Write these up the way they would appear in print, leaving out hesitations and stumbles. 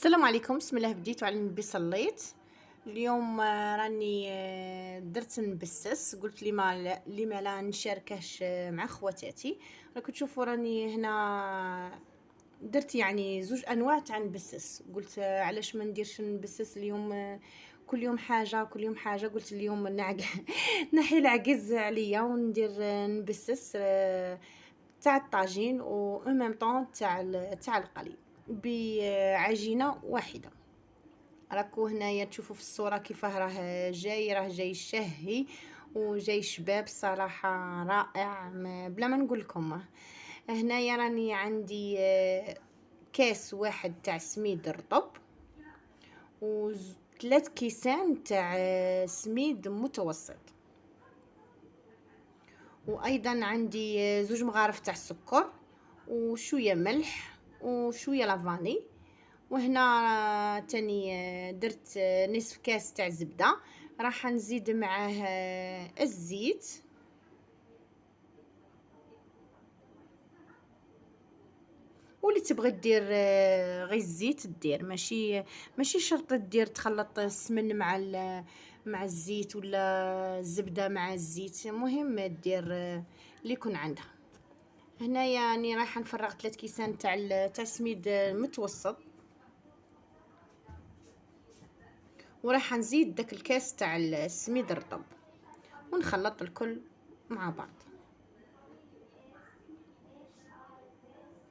السلام عليكم. بسم الله بديت وعلى النبي صليت. اليوم راني درت نبسس. قلت لي ما لا نشاركهش مع خواتاتي. راكم تشوفوا راني هنا درت يعني زوج انواع تاع نبسس. قلت علاش ما نديرش نبسس اليوم؟ كل يوم حاجه كل يوم حاجه. قلت اليوم نحي العجز عليا وندير نبسس تاع الطاجين و ان ميم طون تاع القلي بعجينه واحده. راكو هنايا تشوفوا في الصوره كيف راه جاي شهي وجاي شباب صراحه رائع. بلا ما نقول لكم. هنايا راني عندي كاس واحد تاع سميد رطب وثلاث كيسان تاع سميد متوسط، وايضا عندي زوج مغارف تاع السكر وشويه ملح وشويه لافاني. وهنا تاني درت نصف كاس تاع زبده. راح نزيد معاه الزيت، واللي تبغي دير غير الزيت دير، ماشي شرط دير تخلط السمن مع الزيت ولا الزبده مع الزيت. المهم دير اللي يكون عندها. هنايا يعني راح نفرغ 3 كيسان تاع السميد متوسط، وراح نزيد داك الكاس تاع السميد الرطب ونخلط الكل مع بعض.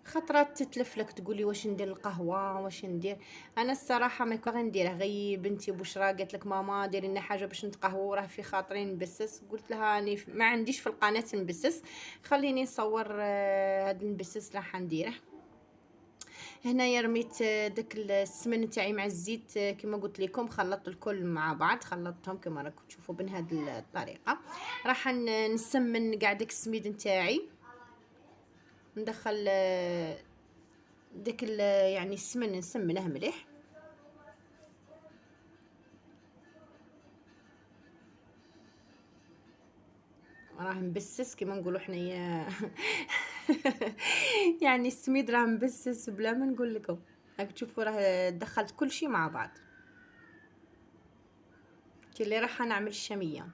خطرات تتلفلك تقولي واش ندير القهوه واش ندير. انا الصراحه ما كنت غنديرها، غير بنتي بشرى قالت لك ماما ديري لنا حاجه باش نتقهوى، راه في خاطري نبسس. قلت لها اني ما عنديش في القناه نبسس، خليني نصور هاد النبسس راح نديره. هنايا رميت داك السمن تاعي مع الزيت كما قلت لكم، خلطت الكل مع بعض، خلطتهم كما راكم تشوفوا بهذه الطريقه. راح نسمن كاع داك السميد نتاعي، ندخل داك يعني السمن نسمنه مليح. راه مبسس كما نقولوا حنايا يعني السميد راه مبسس بلا ما نقول لكم. راك تشوفوا راه دخلت كل شيء مع بعض. كي اللي راح نعمل الشاميه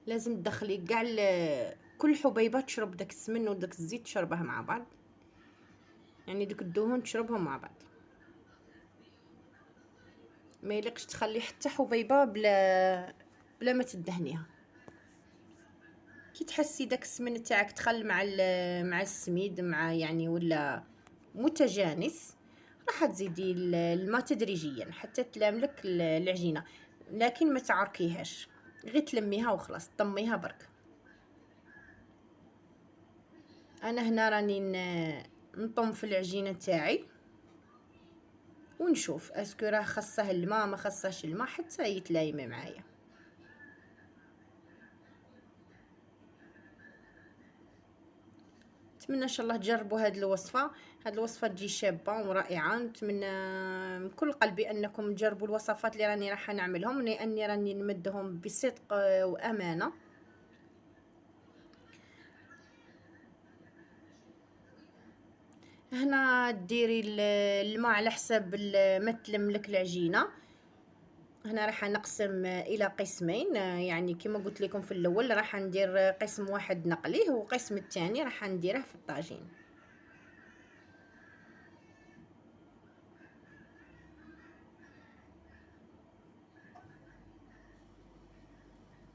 لازم تدخلي كاع كل حبيبه تشرب داك السمن وداك الزيت تشربه مع بعض، يعني داك الدهون تشربهم مع بعض. ما يليقش تخلي حتى حبيبه بلا ما تدهنيها. كي تحسي داك السمن تاعك دخل مع السميد مع يعني ولا متجانس، راح تزيدي الماء تدريجيا حتى تلاملك العجينه، لكن ما تعركيهاش، غير تلميها وخلاص، طميها برك. انا هنا راني نطم في العجينه تاعي ونشوف اسكو راه خصه الماء ما خصهش الماء حتى يتلايم معايا. نتمنى ان شاء الله تجربوا هذه الوصفه. هذه الوصفه تجي شابه ورائعه. نتمنى من كل قلبي انكم تجربوا الوصفات اللي راني راح نعملهم، لاني راني نمدهم بصدق وامانه. هنا ديري الماء على حسب ما تلملك العجينه. هنا راح نقسم الى قسمين، يعني كما قلت لكم في الاول راح ندير قسم واحد نقليه وقسم الثاني راح نديره في الطاجين.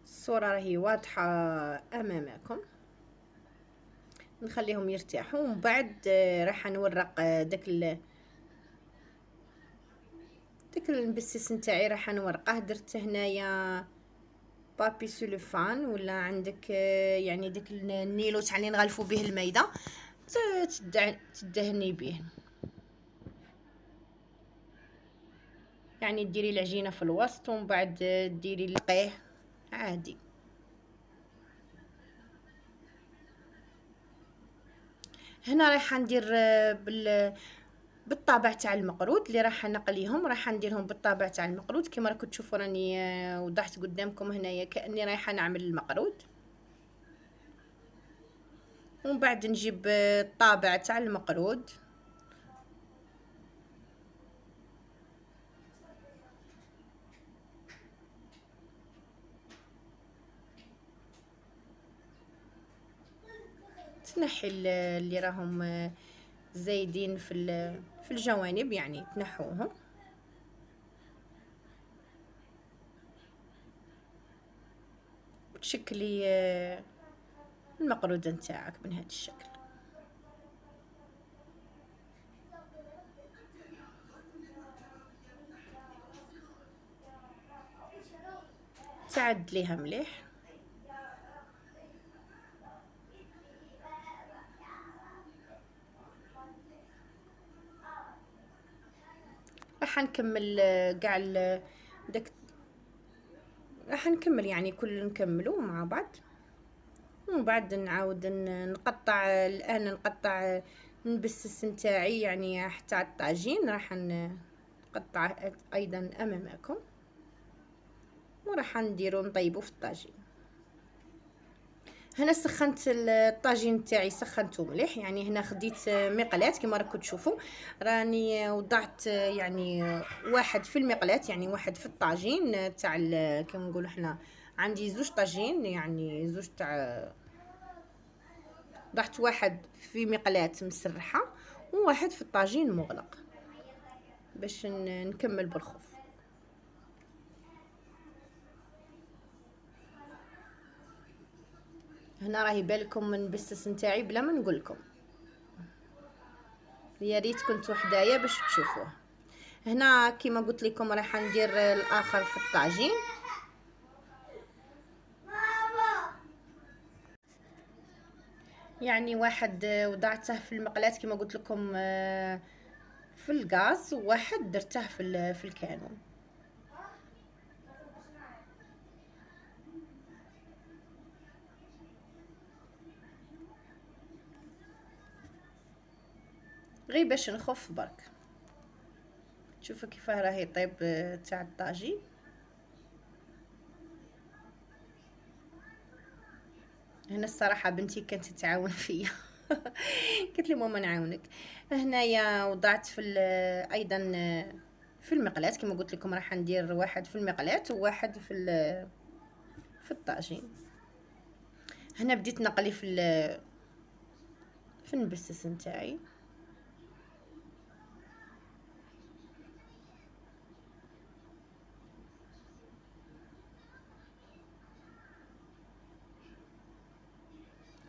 الصوره راهي واضحه امامكم. نخليهم يرتاحوا ومن بعد راح نورق داك المبسس نتاعي راح نورقه. درت هنايا بابي سولوفان ولا عندك يعني داك النيلو تاع اللي نغلفوا به الميده تدهني به. يعني ديري العجينه في الوسط ومن بعد ديري القيه عادي. هنا راح ندير بالطابع تاع المقرود اللي راح نقليهم، راح نديرهم بالطابع تاع المقرود كما راكم تشوفوا راني وضحت قدامكم هنايا كاني رايحه نعمل المقرود. ومن بعد نجيب الطابع تاع المقرود، تنحي اللي راهم زايدين في الجوانب، يعني تنحوهم. وتشكلي المقرودة نتاعك من هذا الشكل. تعدليها مليح. راح نكمل كاع داك، راح نكمل يعني كل نكملو مع بعض. ومن بعد نعاود نقطع. الان نقطع نبسس نتاعي يعني حتى الطاجين، راح نقطع ايضا امامكم، وراح نديرو نطيبو في الطاجين. هنا سخنت الطاجين تاعي، سخنته مليح، يعني هنا خديت مقلاة كما راكم تشوفوا، راني وضعت يعني واحد في المقلاة، يعني واحد في الطاجين تاع كما نقولوا حنا. عندي زوج طاجين، يعني زوج تاع، ضعت واحد في مقلاة مسرحة وواحد في الطاجين مغلق باش نكمل بالخف. هنا راهي بالكم من البسس نتاعي بلا ما نقول لكم، يا ريت كنتوا حدايا باش تشوفوه. هنا كيما قلت لكم راح ندير الاخر في الطاجين. يعني واحد وضعته في المقلاة كيما قلت لكم في الغاز، وواحد درته في الكانون. غير باش نخف برك. شوفوا كيفاه راهي طيب تاع الطاجين. هنا الصراحه بنتي كانت تتعاون فيا قلت لي ماما نعاونك. هنايا وضعت في ايضا في المقلاة كما قلت لكم، راح ندير واحد في المقلاة وواحد في الطاجين. هنا بديت نقلي في النبسس نتاعي.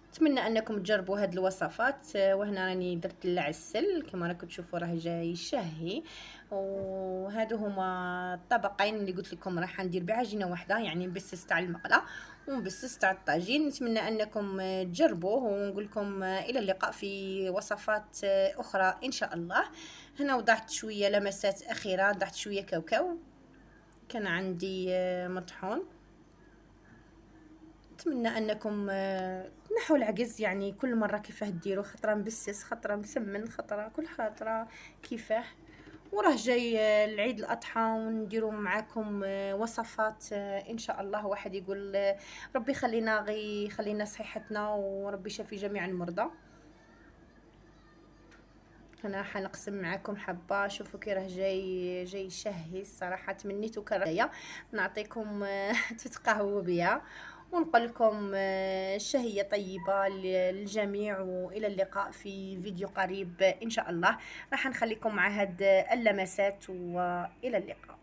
نتمنى انكم تجربوا هاد الوصفات. وهنا راني درت العسل كما راكم تشوفوا راه جاي شهي. وهادو هما الطبقين اللي قلت لكم راح ندير بعجينه واحده، يعني نبسس تاع المقله ونبسس تاع الطاجين. نتمنى انكم تجربوه، ونقول لكم الى اللقاء في وصفات اخرى ان شاء الله. هنا وضعت شويه لمسات اخيره، ضعت شويه كاوكاو، كان عندي مطحون. نتمنى انكم تنحوا العجز، يعني كل مره كيفاه ديروا، خطره مبسس خطره مسمن خطره كل خطره كيفاه. وراه جاي العيد الاضحى ونديروا معاكم وصفات ان شاء الله. واحد يقول ربي يخلينا غي يخلينا صحتنا، وربي يشفي جميع المرضى. انا حنقسم معاكم حبه، شوفوا كي راه جاي شهي الصراحه. تمنيتو كرايا نعطيكم تتقهووا بيا، ونقول لكم شهية طيبة للجميع، وإلى اللقاء في فيديو قريب إن شاء الله. راح نخليكم مع هاد اللمسات، وإلى اللقاء.